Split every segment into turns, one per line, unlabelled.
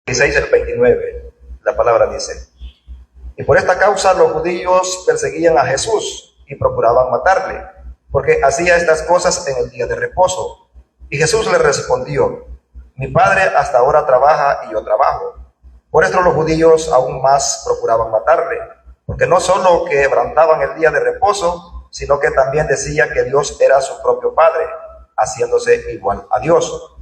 16 al 29, la palabra dice: y por esta causa los judíos perseguían a Jesús y procuraban matarle, porque hacía estas cosas en el día de reposo. Y Jesús le respondió: mi Padre hasta ahora trabaja y yo trabajo. Por esto los judíos aún más procuraban matarle, porque no solo quebrantaban el día de reposo, sino que también decía que Dios era su propio Padre, haciéndose igual a Dios.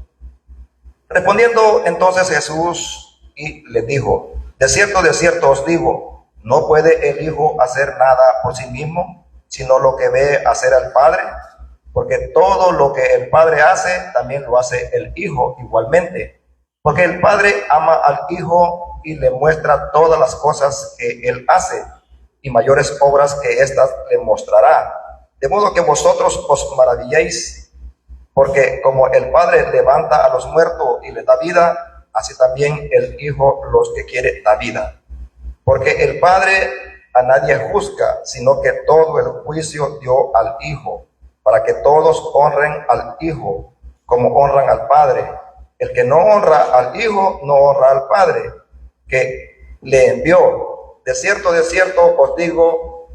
Respondiendo entonces Jesús y les dijo: de cierto os digo, no puede el Hijo hacer nada por sí mismo, sino lo que ve hacer al Padre, porque todo lo que el Padre hace, también lo hace el Hijo igualmente. Porque el Padre ama al Hijo y le muestra todas las cosas que Él hace, y mayores obras que éstas le mostrará. De modo que vosotros os maravilléis, porque como el Padre levanta a los muertos y les da vida, así también el Hijo los que quiere da vida. Porque el Padre a nadie juzga, sino que todo el juicio dio al Hijo, para que todos honren al Hijo como honran al Padre. El que no honra al Hijo, no honra al Padre, que le envió. De cierto os digo,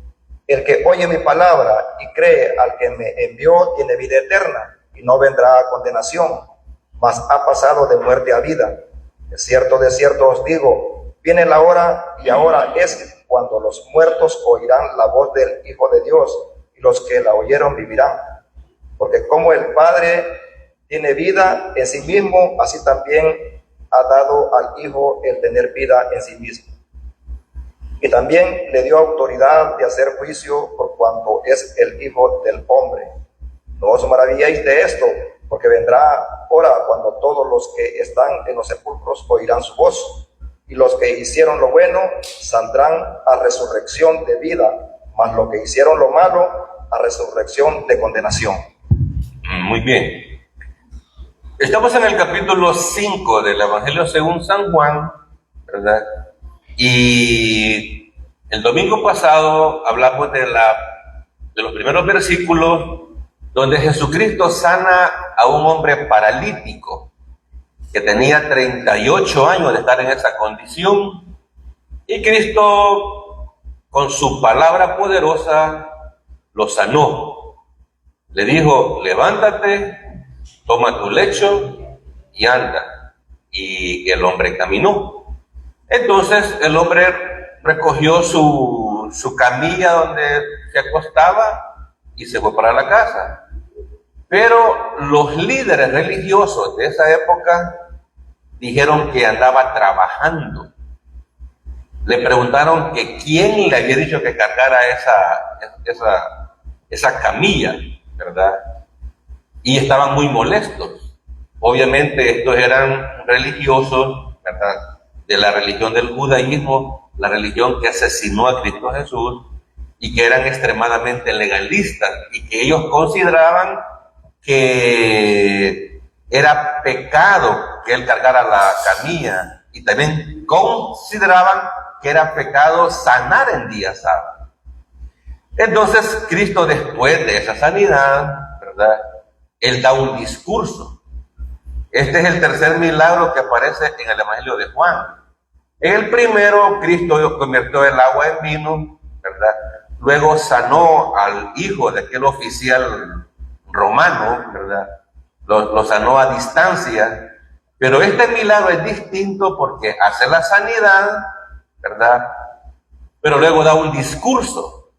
el que oye mi palabra y cree al que me envió, tiene vida eterna, y no vendrá a condenación, mas ha pasado de muerte a vida. De cierto os digo, viene la hora, y ahora es, cuando los muertos oirán la voz del Hijo de Dios, y los que la oyeron vivirán. Porque como el Padre tiene vida en sí mismo, así también ha dado al Hijo el tener vida en sí mismo. Y también le dio autoridad de hacer juicio por cuanto es el Hijo del Hombre. No os maravilléis de esto, porque vendrá hora cuando todos los que están en los sepulcros oirán su voz, y los que hicieron lo bueno saldrán a resurrección de vida, mas los que hicieron lo malo a resurrección de condenación.
Muy bien. Estamos en el capítulo 5 del Evangelio según San Juan, ¿verdad? Y el domingo pasado hablamos de los primeros versículos donde Jesucristo sana a un hombre paralítico que tenía 38 años de estar en esa condición, y Cristo con su palabra poderosa lo sanó. Le dijo: levántate, toma tu lecho y anda. Y el hombre caminó. Entonces el hombre recogió su camilla donde se acostaba y se fue para la casa. Pero los líderes religiosos de esa época dijeron que andaba trabajando. Le preguntaron que quién le había dicho que cargara esa camilla, ¿verdad? Y estaban muy molestos. Obviamente estos eran religiosos, ¿verdad?, de la religión del judaísmo, la religión que asesinó a Cristo Jesús, y que eran extremadamente legalistas, y que ellos consideraban que era pecado que él cargara la camilla, y también consideraban que era pecado sanar en día sábado. Entonces Cristo, después de esa sanidad, ¿verdad?, él da un discurso. Este es el tercer milagro que aparece en el Evangelio de Juan. En el primero, Cristo convirtió el agua en vino, ¿verdad? Luego sanó al hijo de aquel oficial romano, ¿verdad? Lo sanó a distancia. Pero este milagro es distinto porque hace la sanidad, ¿verdad? Pero luego da un discurso.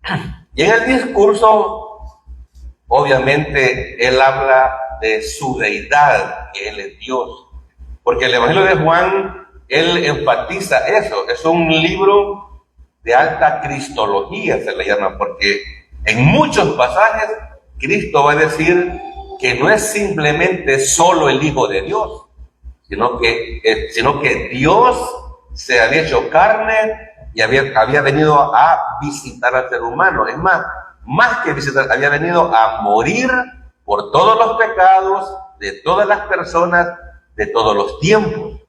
Y en el discurso, obviamente, él habla de su deidad, que él es Dios. Porque el Evangelio de Juan, él enfatiza eso. Es un libro de alta cristología, se le llama, porque en muchos pasajes Cristo va a decir que no es simplemente solo el Hijo de Dios, sino que Dios se había hecho carne y había venido a visitar al ser humano. Es más que visitar, había venido a morir por todos los pecados de todas las personas de todos los tiempos.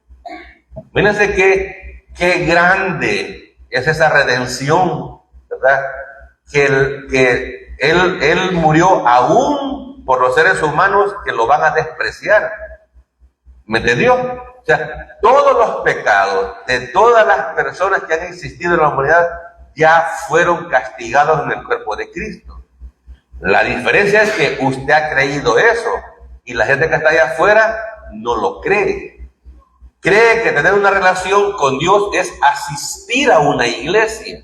Fíjense qué grande es esa redención, ¿verdad? Que él murió aún por los seres humanos que lo van a despreciar. ¿Me entendió? O sea, todos los pecados de todas las personas que han existido en la humanidad ya fueron castigados en el cuerpo de Cristo. La diferencia es que usted ha creído eso y la gente que está allá afuera no lo cree. Cree que tener una relación con Dios es asistir a una iglesia.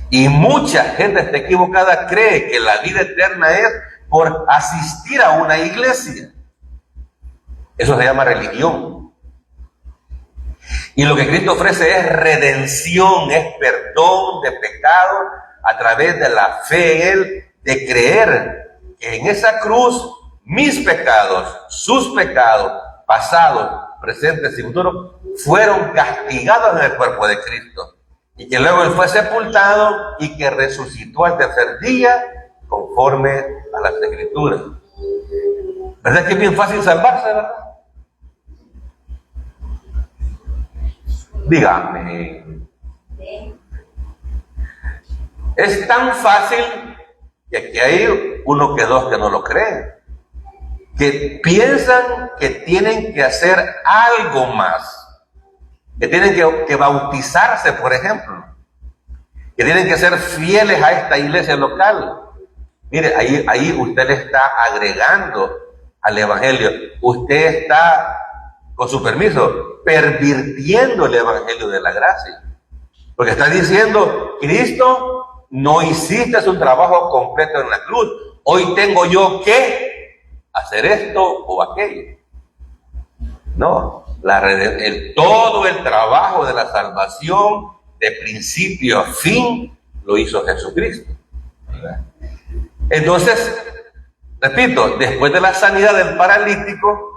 Y mucha gente está equivocada, cree que la vida eterna es por asistir a una iglesia. Eso se llama religión. Y lo que Cristo ofrece es redención, es perdón de pecados a través de la fe en Él, de creer que en esa cruz mis pecados, sus pecados, pasados, presentes y futuros, fueron castigados en el cuerpo de Cristo. Y que luego Él fue sepultado y que resucitó al tercer día conforme a las Escrituras. ¿Verdad que es bien fácil salvarse, verdad? Dígame. Es tan fácil que aquí hay uno que dos que no lo creen, que piensan que tienen que hacer algo más, que tienen que bautizarse, por ejemplo, que tienen que ser fieles a esta iglesia local. Mire, ahí usted le está agregando al evangelio, usted está, con su permiso, pervirtiendo el evangelio de la gracia, porque está diciendo: Cristo, no hiciste un trabajo completo en la cruz, hoy tengo yo que hacer esto o aquello. No, todo el trabajo de la salvación, de principio a fin, lo hizo Jesucristo. Entonces, repito, después de la sanidad del paralítico,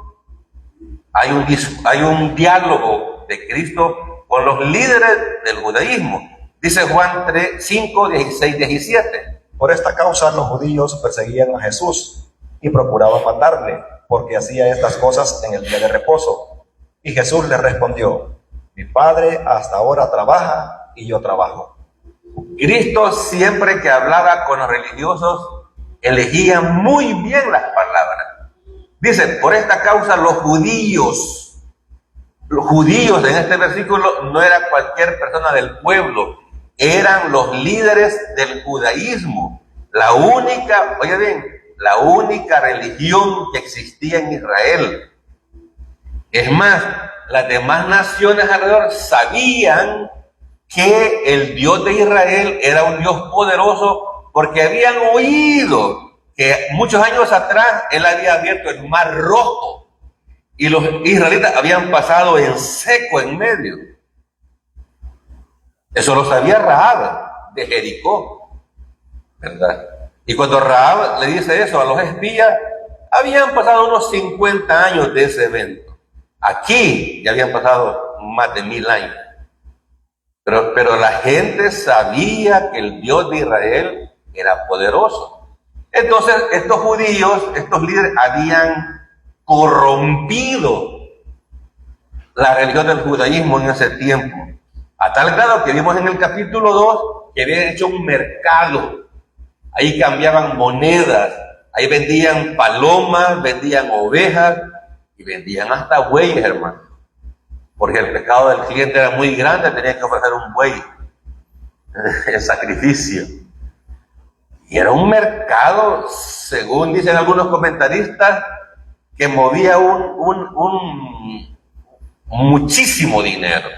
hay un diálogo de Cristo con los líderes del judaísmo. Dice Juan 5, 16, 17.
Por esta causa los judíos perseguían a Jesús y procuraban matarle, porque hacía estas cosas en el día de reposo. Y Jesús les respondió: mi Padre hasta ahora trabaja y yo trabajo.
Cristo, siempre que hablaba con los religiosos, elegía muy bien las palabras. Dice: por esta causa los judíos en este versículo no era cualquier persona del pueblo, eran los líderes del judaísmo, la única religión que existía en Israel. Es más, las demás naciones alrededor sabían que el Dios de Israel era un Dios poderoso, porque habían oído que muchos años atrás Él había abierto el Mar Rojo y los israelitas habían pasado en seco en medio. Eso lo sabía Rahab de Jericó, ¿verdad? Y cuando Rahab le dice eso a los espías, habían pasado unos 50 años de ese evento. Aquí ya habían pasado más de 1000 años. Pero la gente sabía que el Dios de Israel era poderoso. Entonces, estos judíos, estos líderes, habían corrompido la religión del judaísmo en ese tiempo. A tal grado que vimos en el capítulo 2 que habían hecho un mercado. Ahí cambiaban monedas, ahí vendían palomas, vendían ovejas y vendían hasta bueyes, hermano. Porque el pecado del cliente era muy grande, tenía que ofrecer un buey en sacrificio. Y era un mercado, según dicen algunos comentaristas, que movía muchísimo dinero.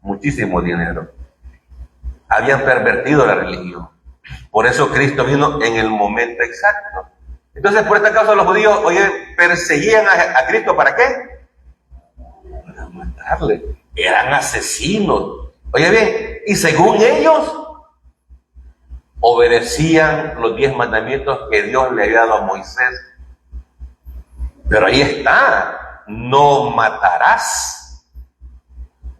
Muchísimo dinero. Habían pervertido la religión. Por eso Cristo vino en el momento exacto. Entonces, por esta causa los judíos, perseguían a Cristo. ¿Para qué? Para matarle. Eran asesinos. Oye bien, y según ellos, obedecían los 10 mandamientos que Dios le había dado a Moisés. Pero ahí está: no matarás.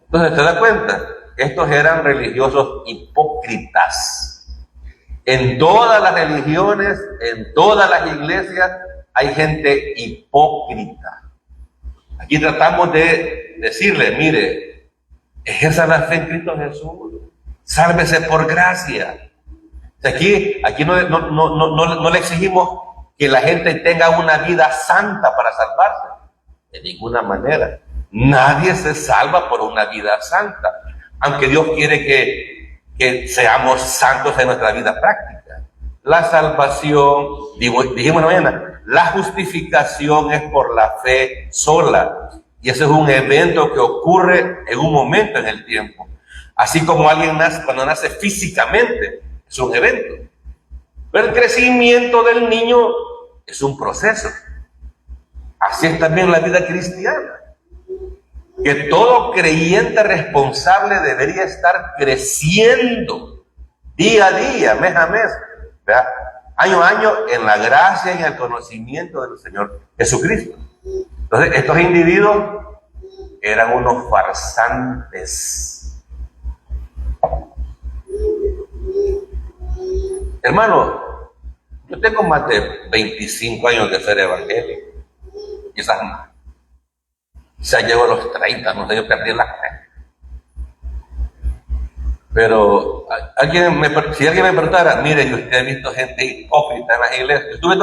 Entonces, ¿te das cuenta? Estos eran religiosos hipócritas. En todas las religiones, en todas las iglesias, hay gente hipócrita. Aquí tratamos de decirle: mire, ejerza la fe en Cristo Jesús, sálvese por gracia. Aquí no le exigimos que la gente tenga una vida santa para salvarse, de ninguna manera. Nadie se salva por una vida santa, aunque Dios quiere que seamos santos en nuestra vida práctica. La salvación, dijimos mañana, la justificación es por la fe sola. Y ese es un evento que ocurre en un momento en el tiempo. Así como alguien nace, cuando nace físicamente, es un evento. Pero el crecimiento del niño es un proceso. Así es también la vida cristiana. Que todo creyente responsable debería estar creciendo día a día, mes a mes, ¿verdad? Año a año, en la gracia y en el conocimiento del Señor Jesucristo. Entonces, estos individuos eran unos farsantes. Hermano, yo tengo más de 25 años de ser evangélico, quizás más. Ya llego a los 30, no sé, yo perdí la fe. Pero si alguien me preguntara, mire, yo usted ha visto gente hipócrita en las iglesias. Yo estuve en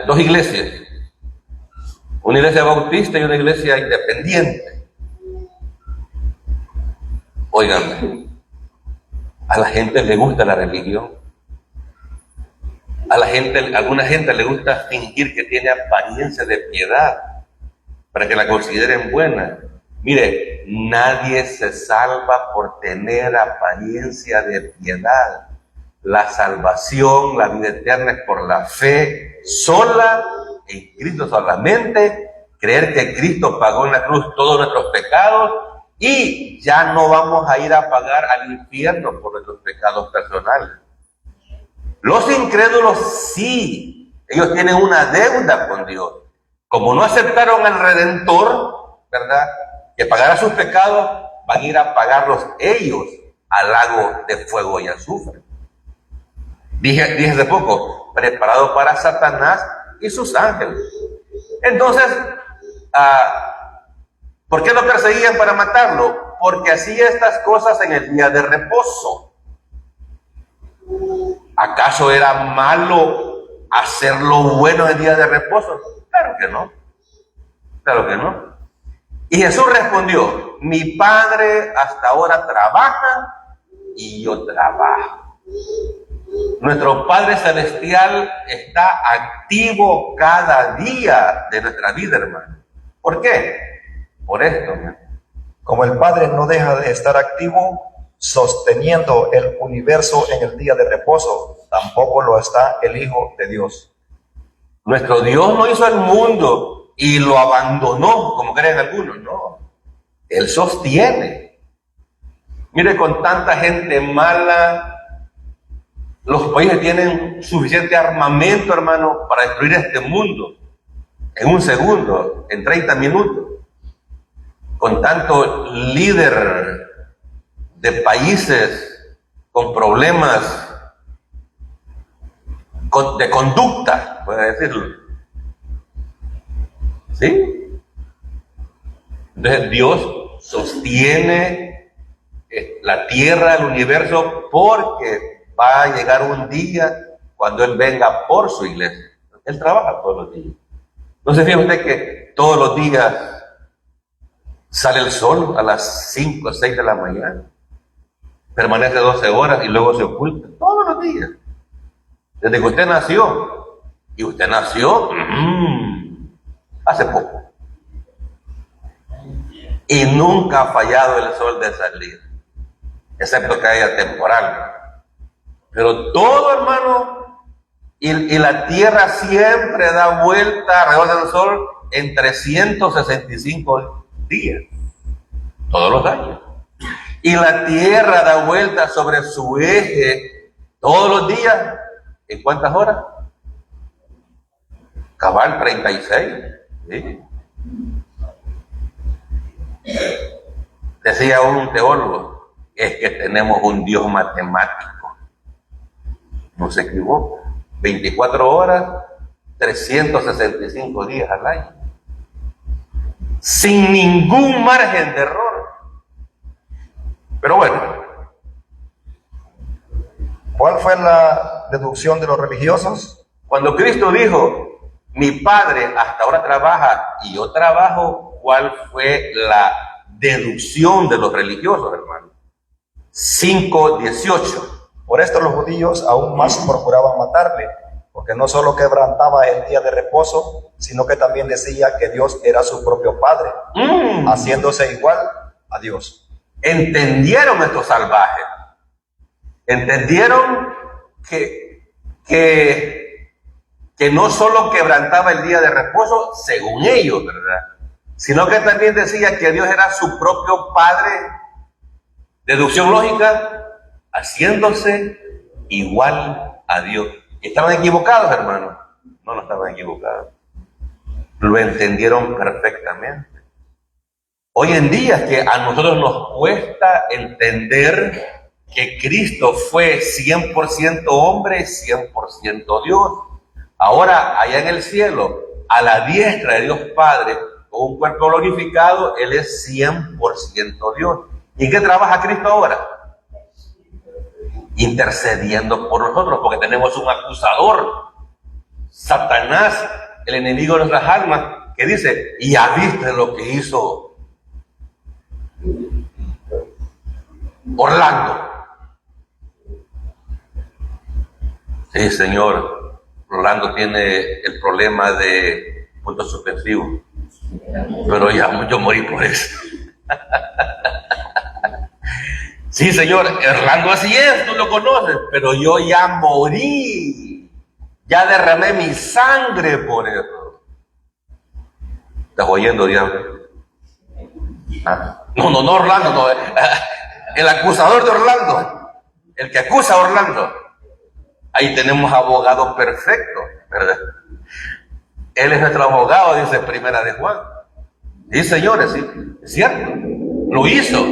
dos iglesias. Una iglesia bautista y una iglesia independiente. Óiganme, a la gente le gusta la religión. A alguna gente le gusta fingir que tiene apariencia de piedad para que la consideren buena. Mire, nadie se salva por tener apariencia de piedad. La salvación, la vida eterna es por la fe sola en Cristo solamente, creer que Cristo pagó en la cruz todos nuestros pecados y ya no vamos a ir a pagar al infierno por nuestros pecados personales. Los incrédulos sí, ellos tienen una deuda con Dios. Como no aceptaron al Redentor, ¿verdad?, que pagara sus pecados, van a ir a pagarlos ellos al lago de fuego y azufre. Dije hace poco, preparado para Satanás y sus ángeles. Entonces, ¿por qué lo perseguían para matarlo? Porque hacía estas cosas en el día de reposo. ¿Acaso era malo hacer lo bueno en el día de reposo? Claro que no. Claro que no. Y Jesús respondió, mi Padre hasta ahora trabaja y yo trabajo. Nuestro Padre Celestial está activo cada día de nuestra vida, hermano. ¿Por qué? Por esto, hermano.
Como el Padre no deja de estar activo, sosteniendo el universo en el día de reposo, tampoco lo está el Hijo de Dios.
Nuestro Dios no hizo el mundo y lo abandonó, como creen algunos, no. Él sostiene. Mire, con tanta gente mala, los países tienen suficiente armamento, hermano, para destruir este mundo en un segundo, en 30 minutos. Con tanto líder de países con problemas de conducta, puede decirlo. ¿Sí? Entonces Dios sostiene la tierra, el universo, porque va a llegar un día cuando Él venga por su iglesia. Él trabaja todos los días. ¿No se fija usted que todos los días sale el sol a las 5 o 6 de la mañana? Permanece 12 horas y luego se oculta. Todos los días. Desde que usted nació. Y usted nació hace poco. Y nunca ha fallado el sol de salir. Excepto que haya temporal. Pero todo, hermano, y la tierra siempre da vuelta alrededor del sol en 365 días. Todos los años. Y la tierra da vuelta sobre su eje todos los días. ¿En cuántas horas? Cabal 36. ¿Sí? Decía un teólogo, es que tenemos un Dios matemático. No se equivoca. 24 horas, 365 días al año. Sin ningún margen de error. Pero bueno,
¿cuál fue la deducción de los religiosos?
cuando Cristo dijo, mi padre hasta ahora trabaja y yo trabajo, ¿cuál fue la deducción de los religiosos, hermano? 5:18.
Por esto los judíos aún más procuraban matarle, porque no solo quebrantaba el día de reposo, sino que también decía que Dios era su propio Padre, haciéndose igual a Dios.
Entendieron estos salvajes. Entendieron que no solo quebrantaba el día de reposo, según ellos, ¿verdad? Sino que también decía que Dios era su propio Padre. Deducción lógica, haciéndose igual a Dios. ¿Estaban equivocados, hermanos? No estaban equivocados. Lo entendieron perfectamente. Hoy en día es que a nosotros nos cuesta entender que Cristo fue 100% hombre, 100% Dios. Ahora, allá en el cielo, a la diestra de Dios Padre, con un cuerpo glorificado, Él es 100% Dios. ¿Y en qué trabaja Cristo ahora? Intercediendo por nosotros, porque tenemos un acusador, Satanás, el enemigo de nuestras almas, que dice, ¿ya viste lo que hizo Orlando? Sí, señor, Orlando tiene el problema de puntos suspensivos, pero ya yo morí por eso. Sí, señor, Orlando así es, tú lo conoces, pero yo ya morí, ya derramé mi sangre por eso. ¿Estás oyendo, diablo? ¿Ah? No, Orlando, no. El acusador de Orlando, el que acusa a Orlando. Ahí tenemos abogado perfecto, ¿verdad? Él es nuestro abogado, dice Primera de Juan. Sí, señores, sí, es cierto, lo hizo,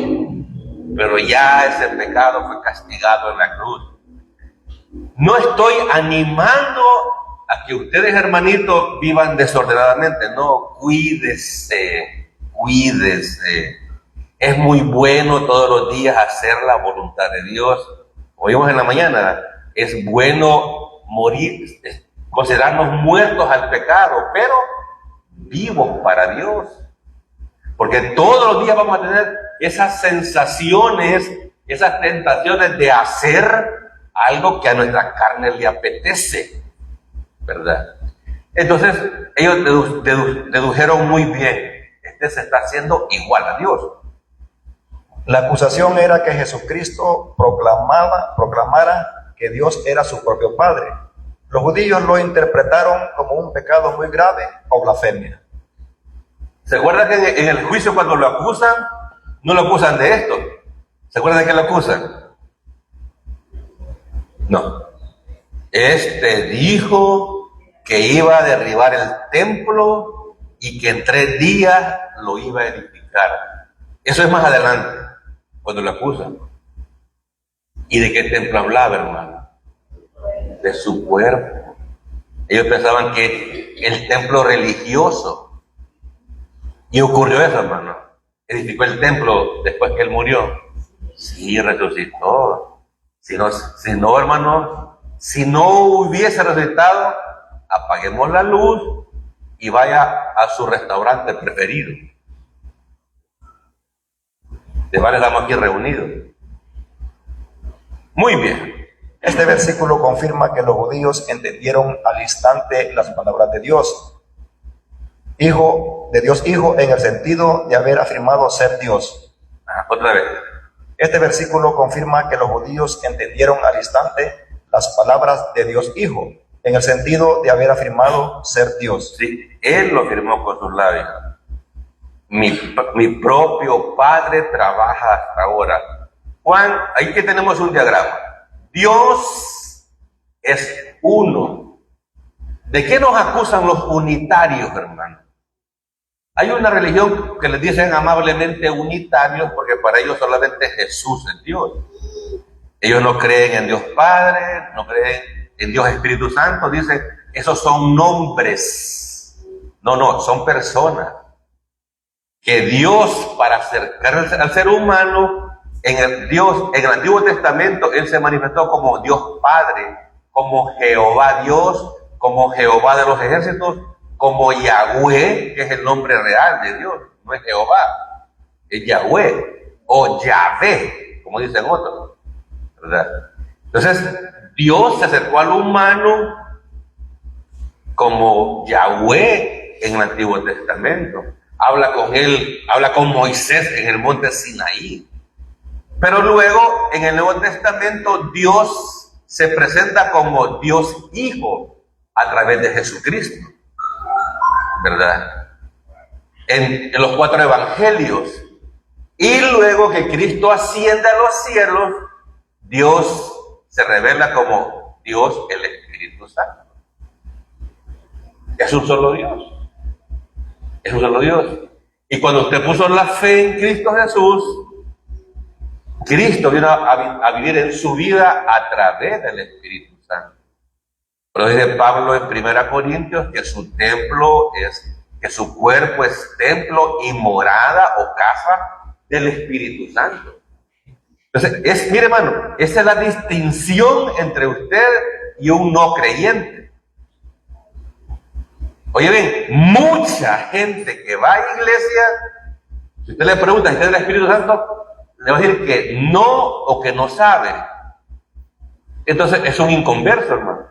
pero ya ese pecado fue castigado en la cruz. No estoy animando a que ustedes, hermanitos, vivan desordenadamente, no, cuídese. Es muy bueno todos los días hacer la voluntad de Dios. Oímos en la mañana, es bueno morir, considerarnos muertos al pecado, pero vivos para Dios. Porque todos los días vamos a tener esas sensaciones, esas tentaciones de hacer algo que a nuestra carne le apetece, ¿verdad? Entonces, ellos dedujeron muy bien, este se está haciendo igual a Dios.
La acusación era que Jesucristo proclamara que Dios era su propio Padre. Los judíos lo interpretaron como un pecado muy grave o blasfemia.
¿Se acuerdan que en el juicio cuando lo acusan, no lo acusan de esto? ¿Se acuerdan de qué lo acusan? No. Este dijo que iba a derribar el templo y que en 3 días lo iba a edificar. Eso es más adelante, cuando lo acusan. ¿Y de qué templo hablaba, hermano? De su cuerpo. Ellos pensaban que el templo religioso. Y ocurrió eso, hermano. Edificó el templo después que él murió. Sí, resucitó. Si no, hermano, si no hubiese resucitado, apaguemos la luz y vaya a su restaurante preferido. De varios estamos aquí reunidos. Muy bien.
Este versículo confirma que los judíos entendieron al instante las palabras de Dios. Hijo en el sentido de haber afirmado ser Dios.
Otra vez.
Este versículo confirma que los judíos entendieron al instante las palabras de Dios Hijo, en el sentido de haber afirmado ser Dios.
Sí, Él lo afirmó con sus labios. Mi propio Padre trabaja hasta ahora. Juan, ahí que tenemos un diagrama. Dios es uno. ¿De qué nos acusan los unitarios, hermano? Hay una religión que les dicen amablemente unitarios porque para ellos solamente Jesús es Dios. Ellos no creen en Dios Padre, no creen en Dios Espíritu Santo. Dicen, esos son nombres. No, son personas. Que Dios, para acercarse al ser humano, en el Antiguo Testamento, Él se manifestó como Dios Padre, como Jehová Dios, como Jehová de los ejércitos, como Yahweh, que es el nombre real de Dios, no es Jehová, es Yahweh o Yahvé, como dicen otros, ¿verdad? Entonces, Dios se acercó al humano como Yahweh en el Antiguo Testamento. Habla con él, habla con Moisés en el monte Sinaí. Pero luego, en el Nuevo Testamento, Dios se presenta como Dios Hijo a través de Jesucristo, ¿verdad? En los 4 evangelios. Y luego que Cristo asciende a los cielos, Dios se revela como Dios el Espíritu Santo. Es un solo Dios. Es un solo Dios. Y cuando usted puso la fe en Cristo Jesús, Cristo vino a vivir en su vida a través del Espíritu Santo. Pero dice Pablo en 1 Corintios que su templo es, que su cuerpo es templo y morada o casa del Espíritu Santo. Entonces, mire hermano, esa es la distinción entre usted y un no creyente. Oye bien, mucha gente que va a iglesia, si usted le pregunta si tiene el Espíritu Santo, le va a decir que no o que no sabe. Entonces es un inconverso, hermano.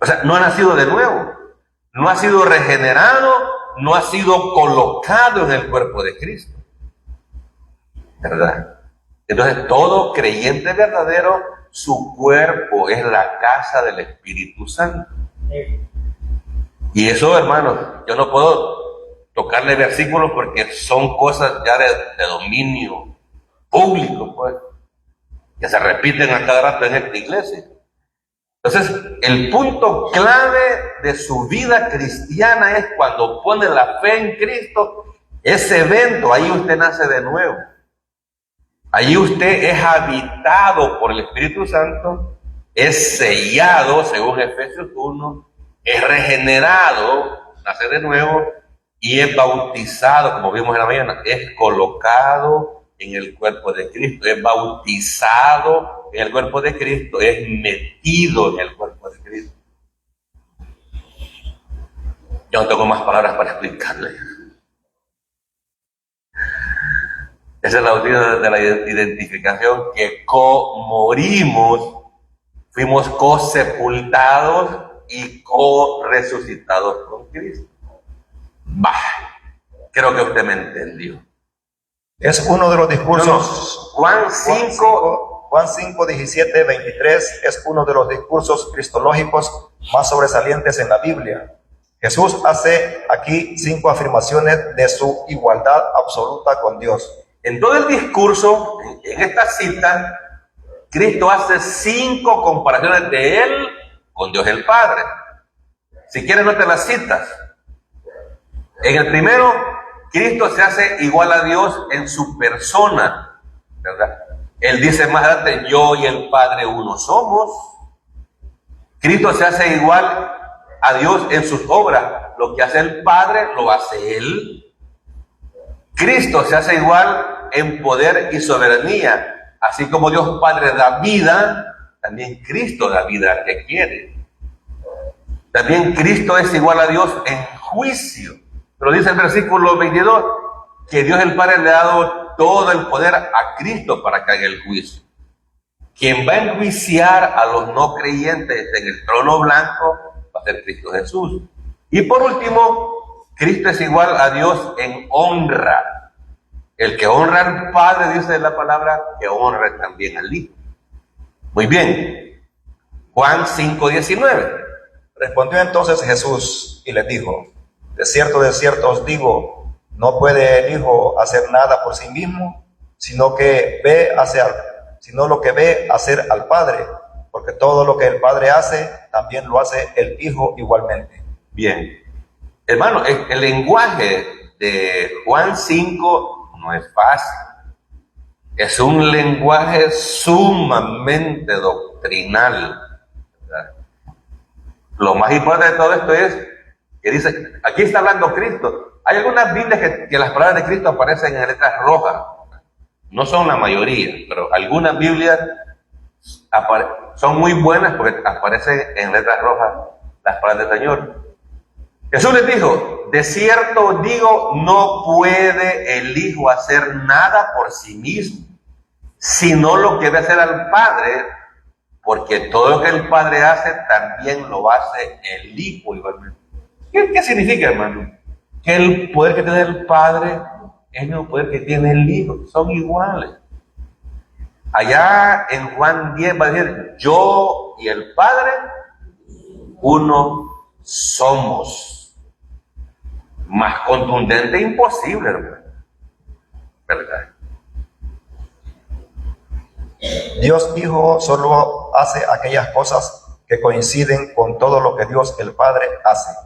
O sea, no ha nacido de nuevo, no ha sido regenerado, no ha sido colocado en el cuerpo de Cristo, ¿verdad? Entonces todo creyente verdadero, su cuerpo es la casa del Espíritu Santo. Y eso, hermanos, yo no puedo tocarle versículos porque son cosas ya de dominio público, pues, que se repiten a cada rato en esta iglesia. Entonces, el punto clave de su vida cristiana es cuando pone la fe en Cristo, ese evento, ahí usted nace de nuevo. Allí usted es habitado por el Espíritu Santo, es sellado, según Efesios 1, es regenerado, nace de nuevo, y es bautizado, como vimos en la mañana, es colocado en el cuerpo de Cristo, es bautizado en el cuerpo de Cristo, es metido en el cuerpo de Cristo. Yo no tengo más palabras para explicarle. Esa es la doctrina de la identificación, que morimos, fuimos co-sepultados y co-resucitados con Cristo. Bah, creo que usted me entendió.
Es uno de los discursos.
Juan
5, 17, 23 es uno de los discursos cristológicos más sobresalientes en la Biblia. Jesús hace aquí 5 afirmaciones de su igualdad absoluta con Dios.
En todo el discurso, en esta cita, Cristo hace 5 comparaciones de Él con Dios el Padre. Si quieren, noten las citas. En el primero, Cristo se hace igual a Dios en su persona, ¿verdad? Él dice más adelante, yo y el Padre uno somos. Cristo se hace igual a Dios en sus obras. Lo que hace el Padre, lo hace Él. Cristo se hace igual en poder y soberanía. Así como Dios Padre da vida, también Cristo da vida al que quiere. También Cristo es igual a Dios en juicio. Pero dice el versículo 22, que Dios el Padre le ha dado todo el poder a Cristo para que haga el juicio. Quien va a enjuiciar a los no creyentes en el trono blanco va a ser Cristo Jesús. Y por último, Cristo es igual a Dios en honra. El que honra al Padre, dice la palabra, que honre también al Hijo. Muy bien. Juan 5:19.
Respondió entonces Jesús y les dijo, de cierto os digo, no puede el Hijo hacer nada por sí mismo, sino lo que ve hacer al Padre, porque todo lo que el Padre hace, también lo hace el Hijo igualmente.
Bien. Hermano, el lenguaje de Juan 5 no es fácil. Es un lenguaje sumamente doctrinal, ¿verdad? Lo más importante de todo esto es que dice, aquí está hablando Cristo. Hay algunas Biblias que las palabras de Cristo aparecen en letras rojas. No son la mayoría, pero algunas Biblias son muy buenas porque aparecen en letras rojas las palabras del Señor. Jesús les dijo, de cierto os digo, no puede el Hijo hacer nada por sí mismo, sino lo que debe hacer al Padre, porque todo lo que el Padre hace, también lo hace el Hijo igualmente. ¿Qué significa, hermano? Que el poder que tiene el Padre es el mismo poder que tiene el Hijo, son iguales. Allá en Juan 10 va a decir, yo y el Padre, uno somos. Más contundente imposible, hermano. ¿Verdad?
Dios Hijo solo hace aquellas cosas que coinciden con todo lo que Dios el Padre hace.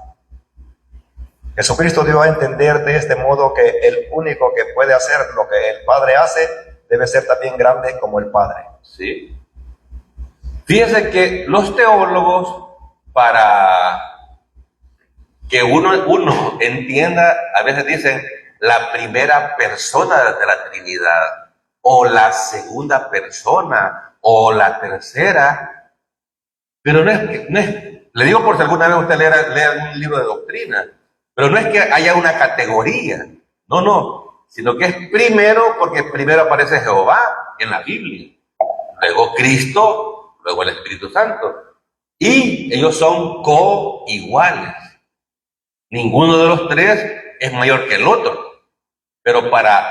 Jesucristo dio a entender de este modo que el único que puede hacer lo que el Padre hace debe ser también grande como el Padre.
Sí. Fíjense que los teólogos, para que uno entienda, a veces dicen la primera persona de la Trinidad, o la segunda persona, o la tercera, pero no es, le digo por si alguna vez usted lee algún libro de doctrina, pero no es que haya una categoría, no, sino que es primero, porque primero aparece Jehová en la Biblia, luego Cristo, luego el Espíritu Santo, y ellos son coiguales. Ninguno de los tres es mayor que el otro, pero para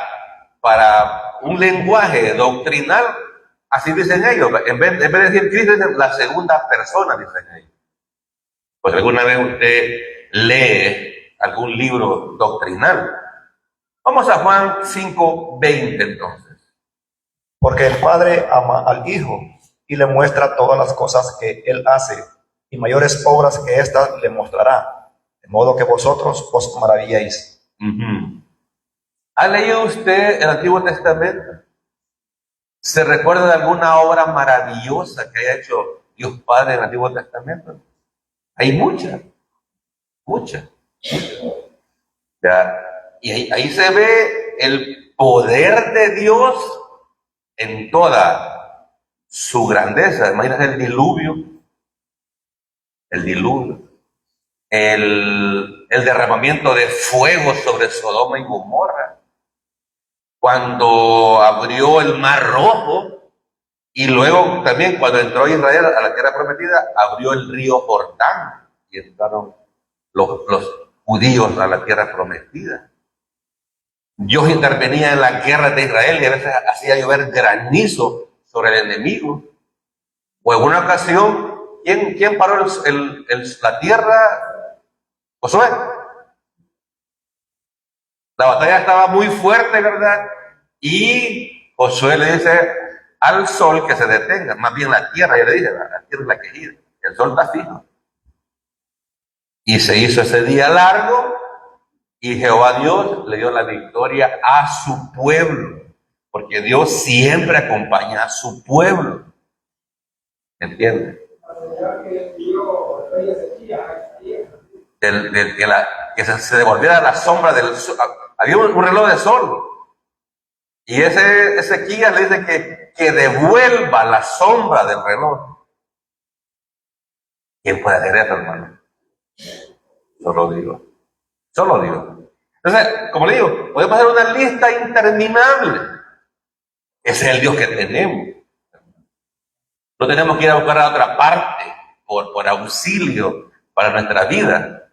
un lenguaje doctrinal, así dicen ellos, en vez de decir Cristo, dicen la segunda persona, dicen ellos. Pues alguna vez usted lee algún libro doctrinal. Vamos a Juan 5:20 entonces.
Porque el Padre ama al Hijo y le muestra todas las cosas que Él hace, y mayores obras que éstas le mostrará, de modo que vosotros os maravilléis.
¿Ha leído usted el Antiguo Testamento? ¿Se recuerda de alguna obra maravillosa que haya hecho Dios Padre en el Antiguo Testamento? Hay muchas. ¿Ya? Y ahí se ve el poder de Dios en toda su grandeza. Imagínate el diluvio, el derramamiento de fuego sobre Sodoma y Gomorra, cuando abrió el Mar Rojo, y luego también cuando entró Israel a la tierra prometida, abrió el río Jordán y entraron los judíos a la tierra prometida. Dios intervenía en las guerras de Israel y a veces hacía llover granizo sobre el enemigo. O en una ocasión, ¿quién paró la tierra? Josué. La batalla estaba muy fuerte, ¿verdad? Y Josué le dice al sol que se detenga, más bien la tierra, ya le dije, la tierra es la que gira, el sol está fijo. Y se hizo ese día largo, y Jehová Dios le dio la victoria a su pueblo, porque Dios siempre acompaña a su pueblo. ¿Entiendes? Que se devolviera la sombra del sol. Había un reloj de sol. Y ese Ezequías le dice que devuelva la sombra del reloj. ¿Quién puede hacer eso, hermano? Solo Dios. Entonces, como le digo, podemos hacer una lista interminable. Ese es el Dios que tenemos. No tenemos que ir a buscar a otra parte por auxilio para nuestra vida.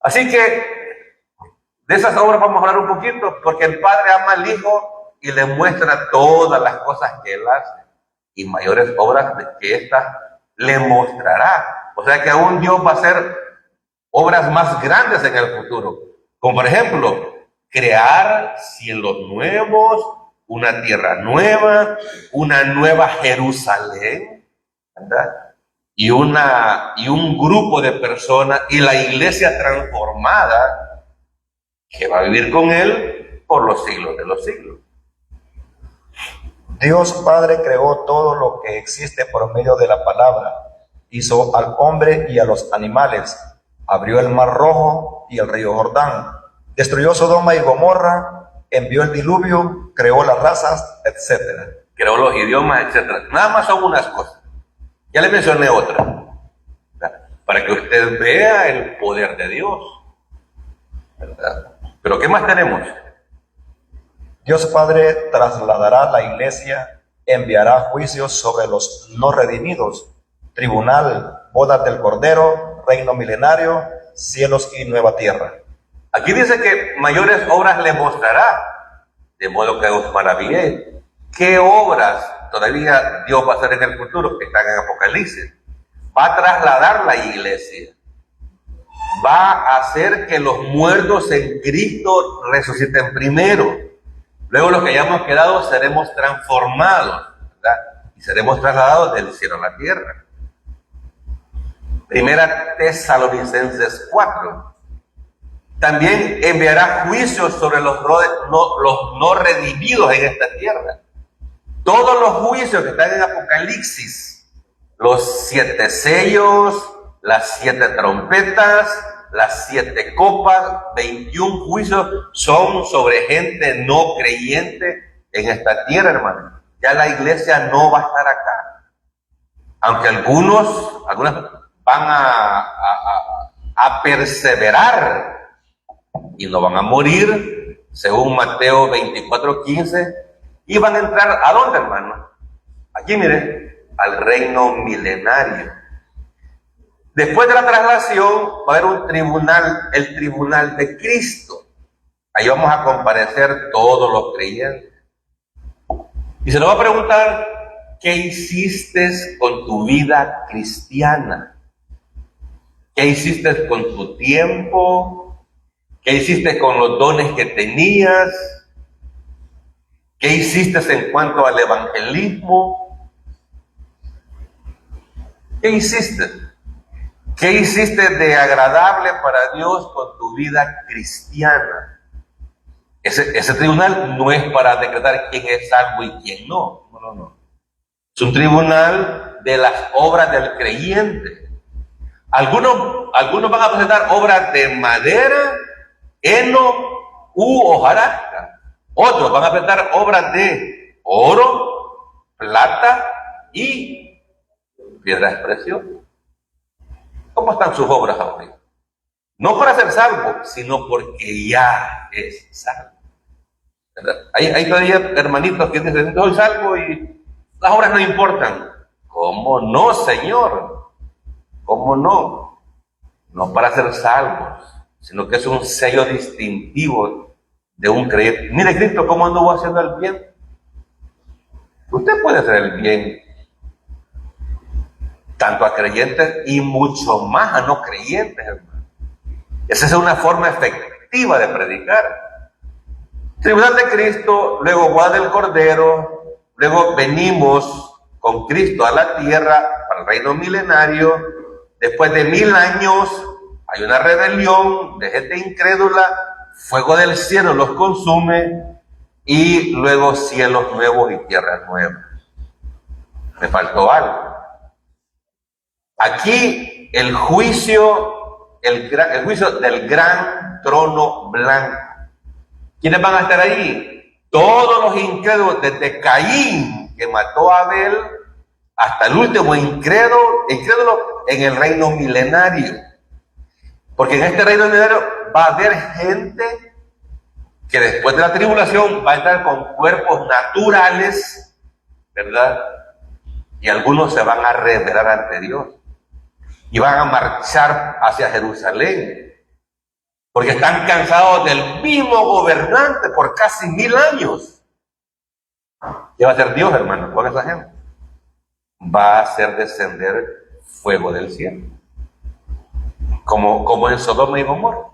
Así que de esas obras vamos a hablar un poquito, porque el Padre ama al Hijo y le muestra todas las cosas que Él hace, y mayores obras que éstas le mostrará. O sea que aún Dios va a hacer obras más grandes en el futuro, como por ejemplo, crear cielos nuevos, una tierra nueva, una nueva Jerusalén, ¿verdad? Y un grupo de personas y la iglesia transformada que va a vivir con Él por los siglos de los siglos.
Dios Padre creó todo lo que existe por medio de la palabra. Hizo al hombre y a los animales. Abrió el Mar Rojo y el río Jordán. Destruyó Sodoma y Gomorra. Envió el diluvio. Creó las razas, etc.
Creó los idiomas, etc. Nada más son unas cosas. Ya le mencioné otra. para que usted vea el poder de Dios, ¿verdad? Pero ¿qué más tenemos?
Dios Padre trasladará la iglesia, enviará juicios sobre los no redimidos, tribunal, bodas del Cordero, reino milenario, cielos y nueva tierra.
Aquí dice que mayores obras le mostrará, de modo que os maravilléis. ¿Qué obras todavía Dios va a hacer en el futuro? Están en Apocalipsis. Va a trasladar la iglesia. Va a hacer que los muertos en Cristo resuciten primero. Luego los que hayamos quedado seremos transformados, ¿verdad? Y seremos trasladados del cielo a la tierra. Primera Tesalonicenses 4. También enviará juicios sobre los no redimidos en esta tierra. Todos los juicios que están en Apocalipsis, los 7 sellos, las 7 trompetas, las 7 copas, 21 juicios son sobre gente no creyente en esta tierra, hermano. Ya la iglesia no va a estar acá. Aunque algunas van a perseverar y no van a morir, según Mateo 24:15, y van a entrar ¿a dónde, hermano? Aquí, miren, al reino milenario. Después de la traslación va a haber un tribunal, el tribunal de Cristo. Ahí vamos a comparecer todos los creyentes. Y se nos va a preguntar, ¿qué hiciste con tu vida cristiana? ¿Qué hiciste con tu tiempo? ¿Qué hiciste con los dones que tenías? ¿Qué hiciste en cuanto al evangelismo? ¿Qué hiciste? ¿Qué hiciste de agradable para Dios con tu vida cristiana? Ese tribunal no es para decretar quién es salvo y quién no. No. Es un tribunal de las obras del creyente. Algunos van a presentar obras de madera, heno u hojarasca. Otros van a presentar obras de oro, plata y piedra de expresión. ¿Cómo están sus obras ahora? No para ser salvo, sino porque ya es salvo. ¿Verdad? Hay todavía hermanitos que dicen, soy salvo y las obras no importan. ¿Cómo no, Señor? ¿Cómo no? No para ser salvos, sino que es un sello distintivo de un creyente. Mire Cristo cómo anduvo haciendo el bien. Usted puede hacer el bien tanto a creyentes y mucho más a no creyentes, hermano. Esa es una forma efectiva de predicar. Tribunal de Cristo, luego boda del Cordero, luego venimos con Cristo a la tierra para el reino milenario. Después de 1000 años hay una rebelión de gente incrédula, fuego del cielo los consume y luego cielos nuevos y tierras nuevas. Me faltó algo. Aquí el juicio del gran trono blanco. ¿Quiénes van a estar ahí? Todos los incrédulos, desde Caín, que mató a Abel, hasta el último incrédulo en el reino milenario. Porque en este reino milenario va a haber gente que después de la tribulación va a estar con cuerpos naturales, ¿verdad? Y algunos se van a rebelar ante Dios. Y van a marchar hacia Jerusalén, porque están cansados del mismo gobernante por casi 1000 años. ¿Qué va a hacer Dios, hermano, con esa gente? Va a hacer descender fuego del cielo, como en Sodoma y Gomorra.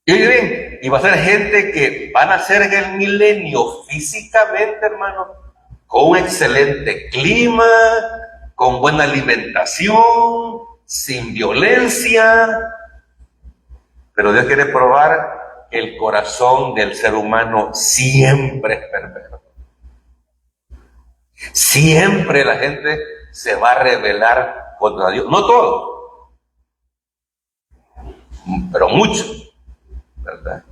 Y bien, y va a ser gente que van a ser en el milenio físicamente, hermano, con un excelente clima, con buena alimentación, sin violencia. Pero Dios quiere probar que el corazón del ser humano siempre es perverso. Siempre la gente se va a rebelar contra Dios. No todo, pero mucho, ¿verdad?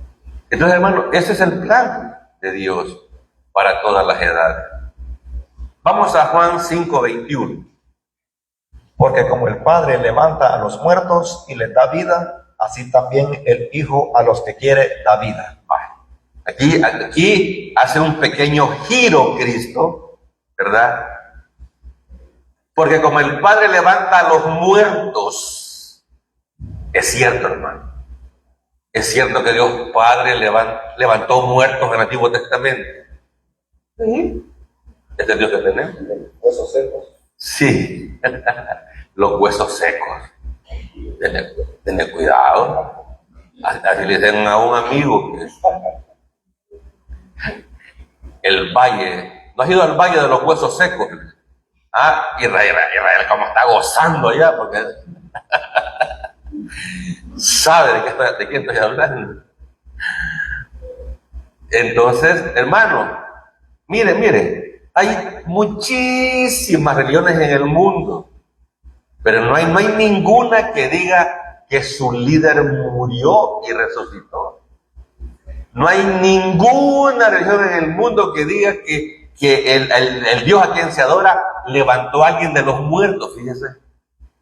Entonces, hermano, ese es el plan de Dios para todas las edades. Vamos a Juan 5:21.
Porque como el Padre levanta a los muertos y les da vida, así también el Hijo a los que quiere da vida.
Aquí hace un pequeño giro Cristo, ¿verdad? Porque como el Padre levanta a los muertos, es cierto, hermano. Es cierto que Dios Padre levantó muertos en el Antiguo Testamento. Sí. ¿Es el Dios que tenemos?
Huesos secos.
Sí, los huesos secos. Tener cuidado. Así le dicen a un amigo que el valle, ¿no has ido al valle de los huesos secos? Ah, Israel como está gozando allá, porque sabe de quién estoy hablando. Entonces, hermano, mire, hay muchísimas religiones en el mundo, pero no hay ninguna que diga que su líder murió y resucitó. No hay ninguna religión en el mundo que diga que el Dios a quien se adora levantó a alguien de los muertos. Fíjese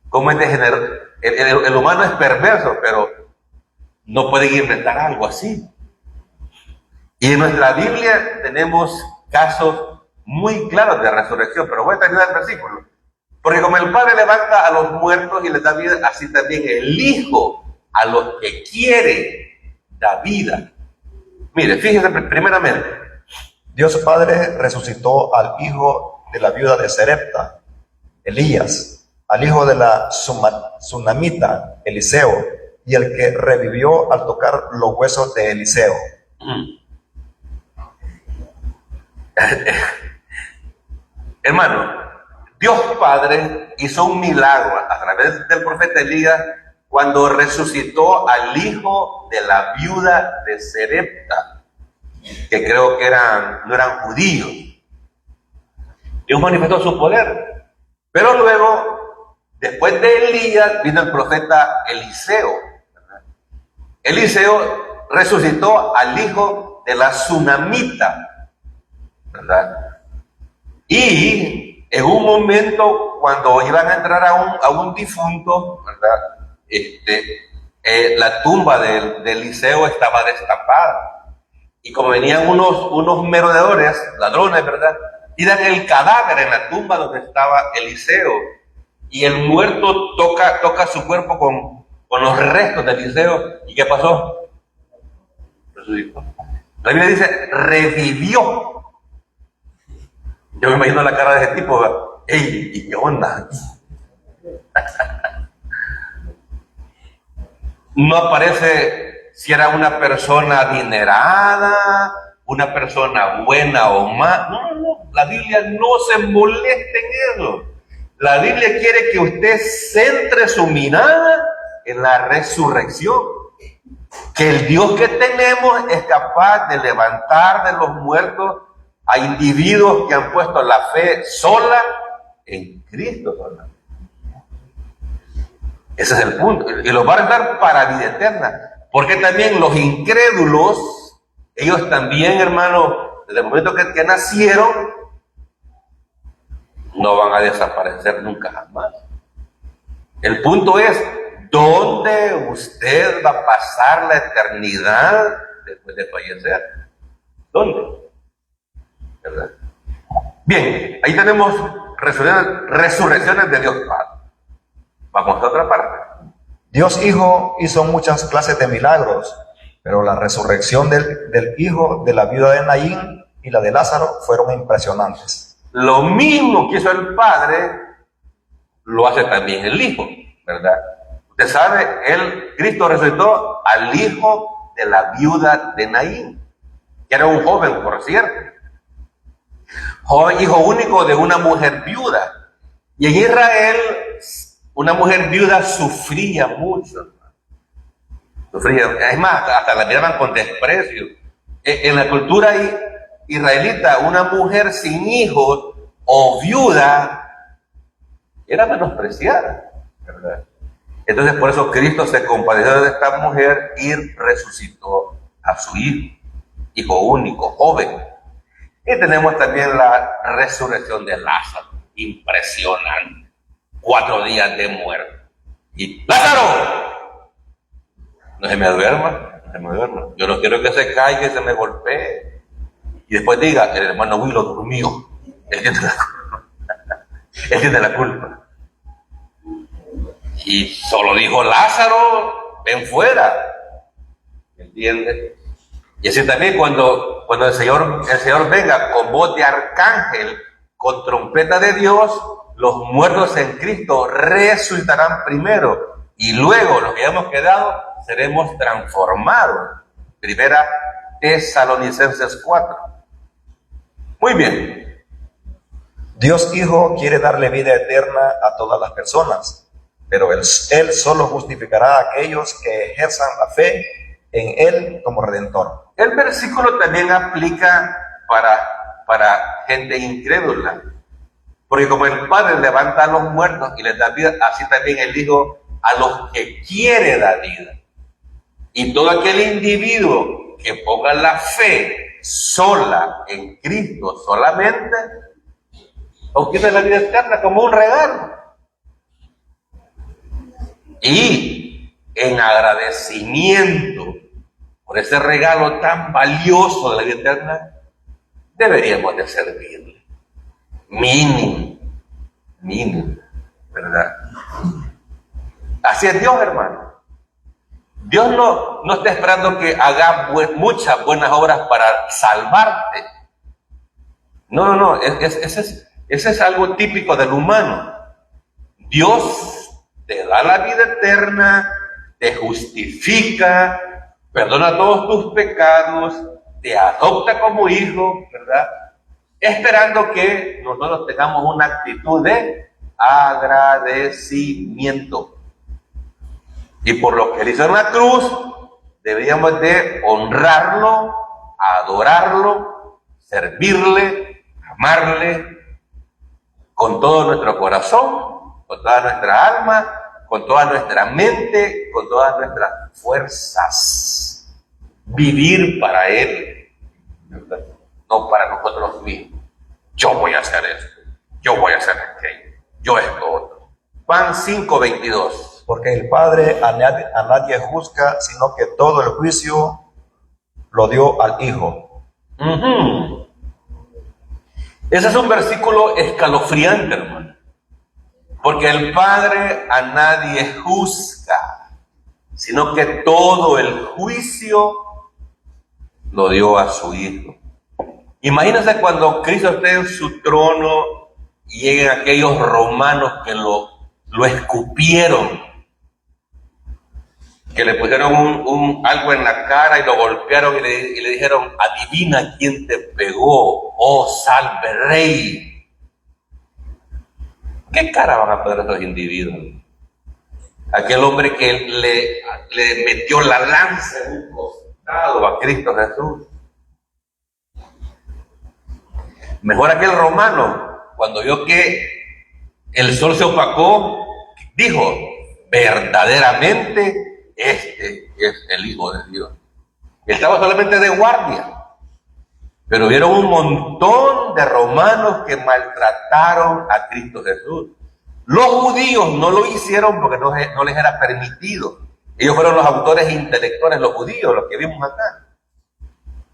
cómo es degenerado. El humano es perverso, pero no pueden inventar algo así. Y en nuestra Biblia tenemos casos muy claros de resurrección, pero voy a terminar el versículo. Porque como el Padre levanta a los muertos y les da vida, así también el Hijo a los que quiere da vida. Mire, fíjese primeramente.
Dios Padre resucitó al hijo de la viuda de Serepta, Elías, al hijo de la Sunamita, Eliseo, y el que revivió al tocar los huesos de Eliseo.
Hermano, Dios Padre hizo un milagro a través del profeta Elías cuando resucitó al hijo de la viuda de Serepta, que creo que no eran judíos. Dios manifestó su poder. Pero luego, después de Elías, vino el profeta Eliseo. Eliseo resucitó al hijo de la Sunamita, ¿verdad? Y en un momento, cuando iban a entrar a un difunto, ¿verdad? La tumba de Eliseo estaba destapada. Y como venían unos merodeadores, ladrones, ¿verdad? Tiran el cadáver en la tumba donde estaba Eliseo. Y el muerto toca su cuerpo con los restos de Eliseo. ¿Y qué pasó? Resucitó. La Biblia dice, revivió. Yo me imagino la cara de ese tipo, ¿verdad? ¡Ey! ¿Y qué onda? No aparece si era una persona adinerada, una persona buena o mala. No. La Biblia no se molesta en eso. La Biblia quiere que usted centre su mirada en la resurrección. Que el Dios que tenemos es capaz de levantar de los muertos a individuos que han puesto la fe sola en Cristo solamente. Ese es el punto. Y los va a dar para vida eterna. Porque también los incrédulos, ellos también, hermano, desde el momento que nacieron, no van a desaparecer nunca jamás. El punto es, ¿dónde usted va a pasar la eternidad después de fallecer? ¿Dónde? ¿Verdad? Bien, ahí tenemos resurrecciones de Dios Padre. Vamos a otra parte.
Dios Hijo hizo muchas clases de milagros, pero la resurrección del hijo de la viuda de Naín y la de Lázaro fueron impresionantes.
Lo mismo que hizo el Padre, lo hace también el Hijo, ¿verdad? Usted sabe, Cristo resucitó al hijo de la viuda de Naín, que era un joven, por cierto. Joven, hijo único de una mujer viuda. Y en Israel, una mujer viuda sufría mucho. Sufría, es más, hasta la miraban con desprecio. En la cultura israelita, una mujer sin hijos o viuda era menospreciada, ¿verdad? Entonces, por eso Cristo se compadeció de esta mujer y resucitó a su hijo único, joven. Y tenemos también la resurrección de Lázaro, impresionante. 4 días de muerte. Y ¡Lázaro! No se me duerma, no se me duerma. Yo no quiero que se caiga y se me golpee. Y después diga, el hermano Willow durmió. Él tiene la culpa. Él tiene la culpa. Y solo dijo, Lázaro, ven fuera. ¿Entiendes? Y así también cuando el Señor venga con voz de arcángel, con trompeta de Dios, los muertos en Cristo resucitarán primero. Y luego los que hayamos quedado seremos transformados. Primera Tesalonicenses 4. Muy bien.
Dios Hijo quiere darle vida eterna a todas las personas, pero Él solo justificará a aquellos que ejerzan la fe en Él como Redentor.
El versículo también aplica para gente incrédula, porque como el Padre levanta a los muertos y les da vida, así también el Hijo a los que quiere dar vida. Y todo aquel individuo que ponga la fe sola en Cristo solamente, obtiene la vida eterna como un regalo. Y en agradecimiento por ese regalo tan valioso de la vida eterna, deberíamos de servirle. Mínimo, ¿verdad? Así es Dios, hermano. Dios no está esperando que hagas muchas buenas obras para salvarte. No, ese es algo típico del humano. Dios te da la vida eterna, te justifica, perdona todos tus pecados, te adopta como hijo, ¿verdad? Esperando que nosotros tengamos una actitud de agradecimiento. Y por lo que Él hizo en la cruz, deberíamos de honrarlo, adorarlo, servirle, amarle con todo nuestro corazón, con toda nuestra alma, con toda nuestra mente, con todas nuestras fuerzas. Vivir para Él, ¿verdad? No para nosotros mismos. Yo voy a hacer esto, yo voy a hacer aquello, yo esto otro. Juan 5:22.
Porque el Padre a nadie juzga, sino que todo el juicio lo dio al Hijo.
Ese es un versículo escalofriante, hermano. Porque el Padre a nadie juzga, sino que todo el juicio lo dio a su Hijo. Imagínense cuando Cristo esté en su trono y lleguen aquellos romanos que lo escupieron, que le pusieron algo en la cara y lo golpearon y le dijeron, adivina quién te pegó, oh salve rey. ¿Qué cara van a poner esos individuos? Aquel hombre que le metió la lanza en un costado a Cristo Jesús. Mejor aquel romano, cuando vio que el sol se opacó, dijo, verdaderamente este es el Hijo de Dios. Estaba solamente de guardia, pero vieron un montón de romanos que maltrataron a Cristo Jesús. Los judíos no lo hicieron porque no les era permitido. Ellos fueron los autores intelectuales, los judíos, los que vimos acá.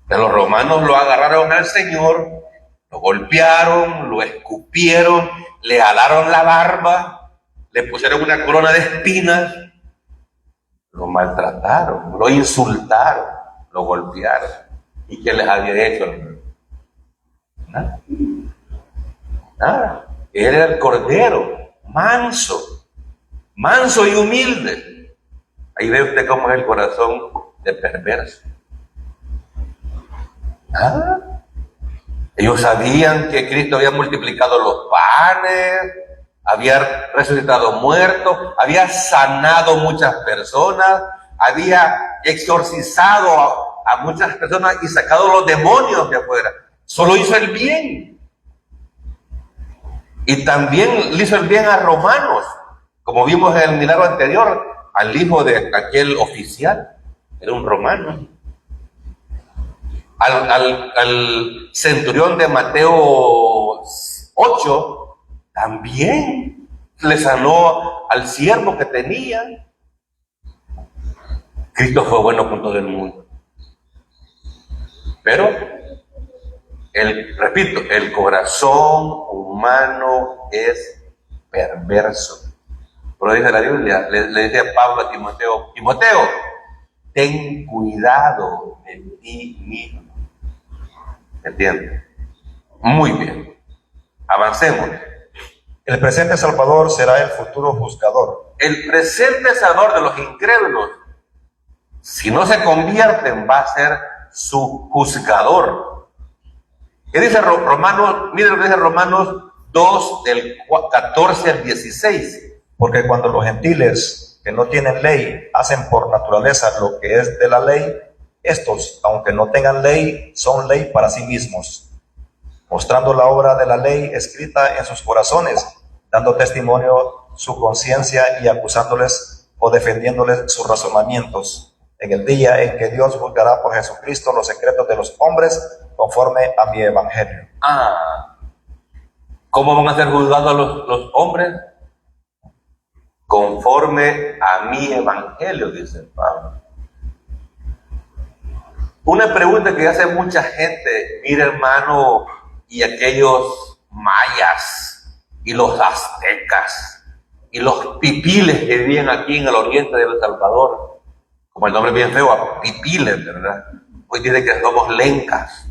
Pero los romanos lo agarraron al Señor, lo golpearon, lo escupieron, le jalaron la barba, le pusieron una corona de espinas, lo maltrataron, lo insultaron, lo golpearon. ¿Y qué les había hecho? Nada. Nada. Él era el Cordero, manso y humilde. Ahí ve usted cómo es el corazón de perverso. Nada. Ellos sabían que Cristo había multiplicado los panes, había resucitado muertos, había sanado muchas personas, había exorcizado a muchas personas y sacado los demonios de afuera. Solo hizo el bien. Y también le hizo el bien a romanos, como vimos en el milagro anterior, al hijo de aquel oficial, era un romano. Al centurión de Mateo 8, también le sanó al siervo que tenía. Cristo fue bueno con todo el mundo. Pero, repito, el corazón humano es perverso. Pero dice la Biblia, le dice Pablo a Timoteo, Timoteo, ten cuidado de ti mismo. ¿Entiendes? Muy bien. Avancemos.
El presente Salvador será el futuro juzgador.
El presente Salvador de los incrédulos, si no se convierten, va a ser su juzgador. ¿Qué dice Romanos? Miren lo que dice Romanos 2, del 14 al 16.
Porque cuando los gentiles que no tienen ley hacen por naturaleza lo que es de la ley, estos, aunque no tengan ley, son ley para sí mismos, mostrando la obra de la ley escrita en sus corazones, dando testimonio su conciencia y acusándoles o defendiéndoles sus razonamientos, en el día en que Dios juzgará por Jesucristo los secretos de los hombres conforme a mi evangelio.
¿Cómo van a ser juzgados los hombres? Conforme a mi evangelio, dice Pablo. Una pregunta que hace mucha gente, mira hermano, y aquellos mayas, y los aztecas, y los pipiles que vivían aquí en el oriente de El Salvador, como el nombre bien feo, pipiles, ¿verdad? Hoy dice que somos lencas.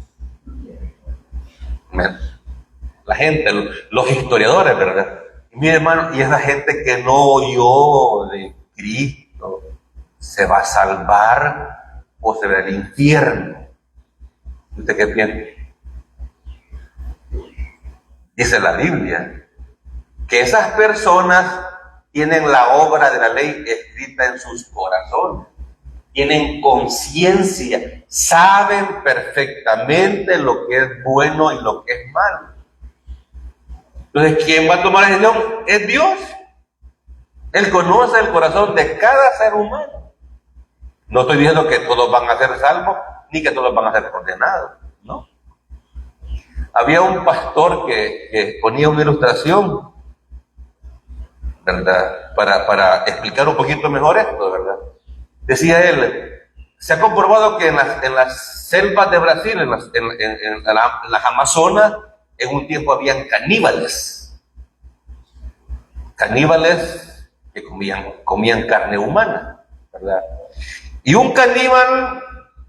La gente, los historiadores, ¿verdad? Y mire hermano, y esa gente que no oyó de Cristo, ¿se va a salvar o se va al infierno? ¿Usted qué piensa? Dice la Biblia que esas personas tienen la obra de la ley escrita en sus corazones, tienen conciencia, saben perfectamente lo que es bueno y lo que es malo. Entonces, ¿quién va a tomar la decisión? Es Dios. Él conoce el corazón de cada ser humano. No estoy diciendo que todos van a ser salvos, ni que todos van a ser condenados, ¿no? Había un pastor que ponía una ilustración, ¿verdad? Para explicar un poquito mejor esto, ¿verdad? Decía él, se ha comprobado que en las selvas de Brasil, en las Amazonas, en un tiempo habían caníbales que comían carne humana, ¿verdad? Y un caníbal,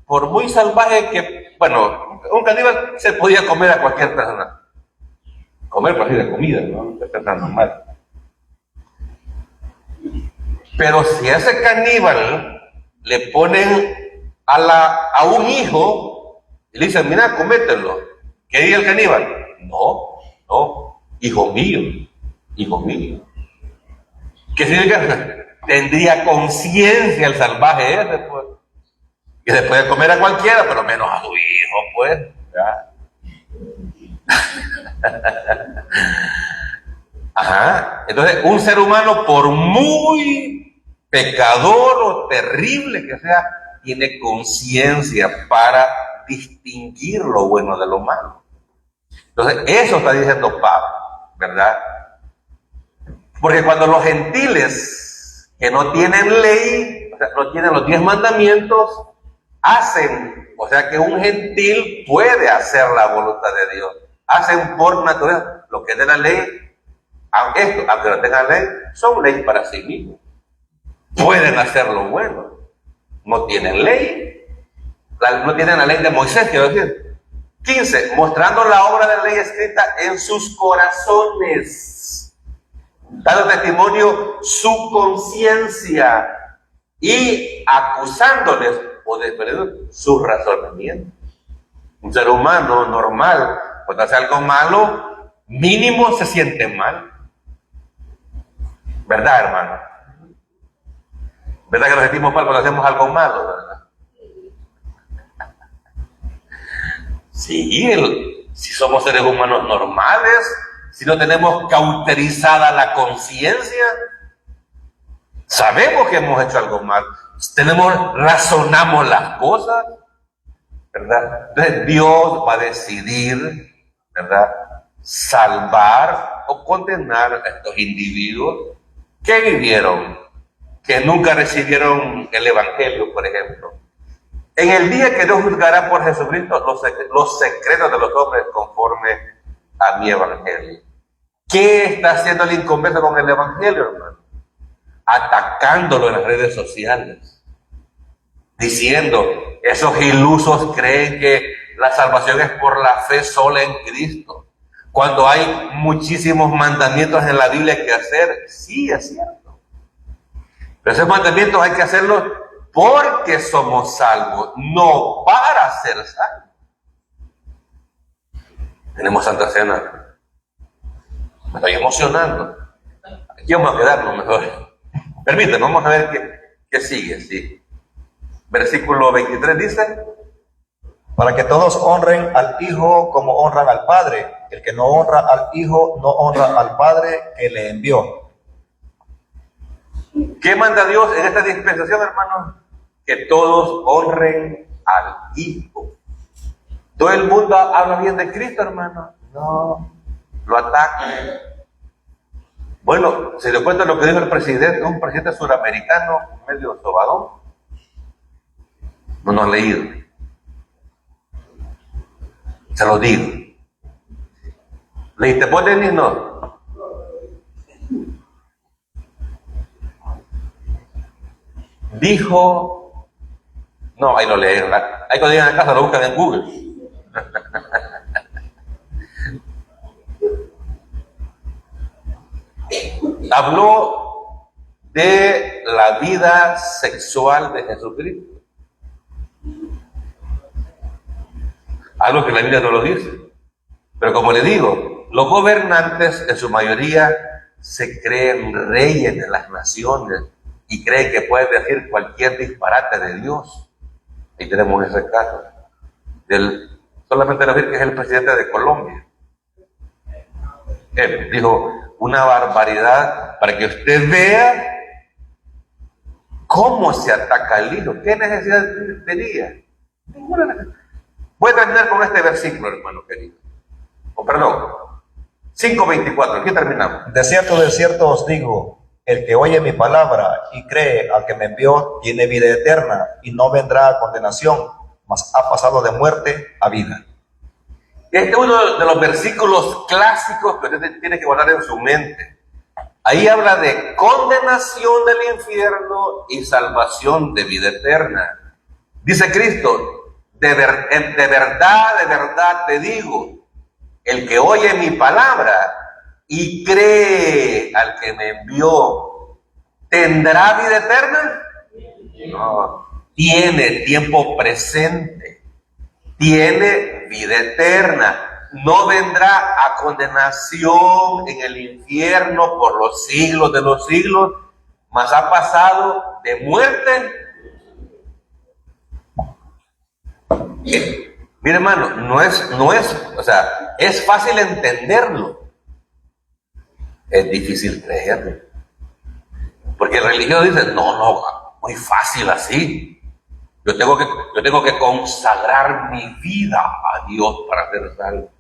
por muy salvaje que, bueno, un caníbal se podía comer a cualquier persona. Comer cualquier comida, ¿no? Es tan normal. Pero si a ese caníbal le ponen a un hijo y le dicen, mira, comételo, ¿qué dice el caníbal? No, hijo mío. ¿Qué significa? Tendría conciencia el salvaje ese, pues. Que se puede comer a cualquiera, pero menos a su hijo, pues. ¿Ya? Ajá. Entonces, un ser humano, por muy pecador o terrible que sea, tiene conciencia para distinguir lo bueno de lo malo. Entonces, eso está diciendo Pablo, ¿verdad? Porque cuando los gentiles que no tienen ley, o sea, no tienen los 10 mandamientos, hacen, o sea que un gentil puede hacer la voluntad de Dios, hacen por naturaleza lo que es de la ley, aunque no tengan ley, son ley para sí mismos, pueden hacer lo bueno, no tienen ley, no tienen la ley de Moisés, quiero decir. 15, mostrando la obra de la ley escrita en sus corazones, dando testimonio su conciencia y acusándoles o defendiendo su razonamiento. Un ser humano normal, cuando hace algo malo, mínimo se siente mal. ¿Verdad, hermano? ¿Verdad que nos sentimos mal cuando hacemos algo malo, verdad? Sí, si somos seres humanos normales, si no tenemos cauterizada la conciencia, sabemos que hemos hecho algo mal, razonamos las cosas, ¿verdad? Entonces Dios va a decidir, ¿verdad?, salvar o condenar a estos individuos que vivieron, que nunca recibieron el Evangelio, por ejemplo. En el día que Dios juzgará por Jesucristo los secretos de los hombres conforme a mi Evangelio. ¿Qué está haciendo el inconverso con el Evangelio, hermano? Atacándolo en las redes sociales, diciendo, esos ilusos creen que la salvación es por la fe sola en Cristo, cuando hay muchísimos mandamientos en la Biblia que hacer. Sí, es cierto, pero esos mandamientos hay que hacerlos porque somos salvos, no para ser salvos. Tenemos Santa Cena. Me estoy emocionando. Aquí vamos a quedarnos mejor. Permítanme, vamos a ver qué sigue. Sí. Versículo 23 dice:
para que todos honren al Hijo como honran al Padre. El que no honra al Hijo no honra al Padre que le envió.
¿Qué manda Dios en esta dispensación, hermanos? Que todos honren al Hijo. ¿Todo el mundo habla bien de Cristo, hermano? No, lo atacan. Bueno, se dio cuenta lo que dijo el presidente, un presidente suramericano, medio sobadón. No nos han leído. Se lo digo. ¿Leíste vos, Denis? No. Dijo, no, ahí lo leen, ahí cuando llegan a casa lo buscan en Google. Habló de la vida sexual de Jesucristo, algo que la Biblia no lo dice, pero como le digo, los gobernantes en su mayoría se creen reyes de las naciones y creen que pueden decir cualquier disparate de Dios. Ahí tenemos ese caso solamente decir que es el presidente de Colombia. Él dijo una barbaridad para que usted vea cómo se ataca al Hijo. ¿Qué necesidad tenía? Ninguna necesidad. Voy a terminar con este versículo, hermano querido. Perdón, 5:24, aquí terminamos.
De cierto os digo, el que oye mi palabra y cree al que me envió tiene vida eterna y no vendrá a condenación, mas ha pasado de muerte a vida.
Este es uno de los versículos clásicos que usted tiene que guardar en su mente. Ahí habla de condenación del infierno y salvación de vida eterna. Dice Cristo, de verdad te digo, el que oye mi palabra y cree al que me envió, ¿tendrá vida eterna? No, tiene tiempo presente, tiene vida eterna, no vendrá a condenación en el infierno por los siglos de los siglos, mas ha pasado de muerte. Mire, hermano, no es, o sea, es fácil entenderlo, es difícil creerlo, porque el religioso dice, no, muy fácil así. Yo tengo que consagrar mi vida a Dios para ser salvo.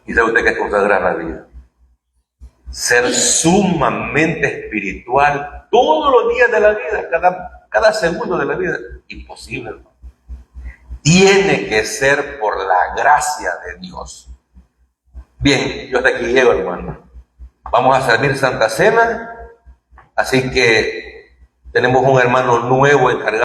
¿Y sabe usted qué es consagrar la vida? Ser sumamente espiritual todos los días de la vida, cada segundo de la vida. Imposible, hermano. Tiene que ser por la gracia de Dios. Bien, yo hasta aquí llego, hermano. Vamos a servir Santa Cena, así que tenemos un hermano nuevo encargado.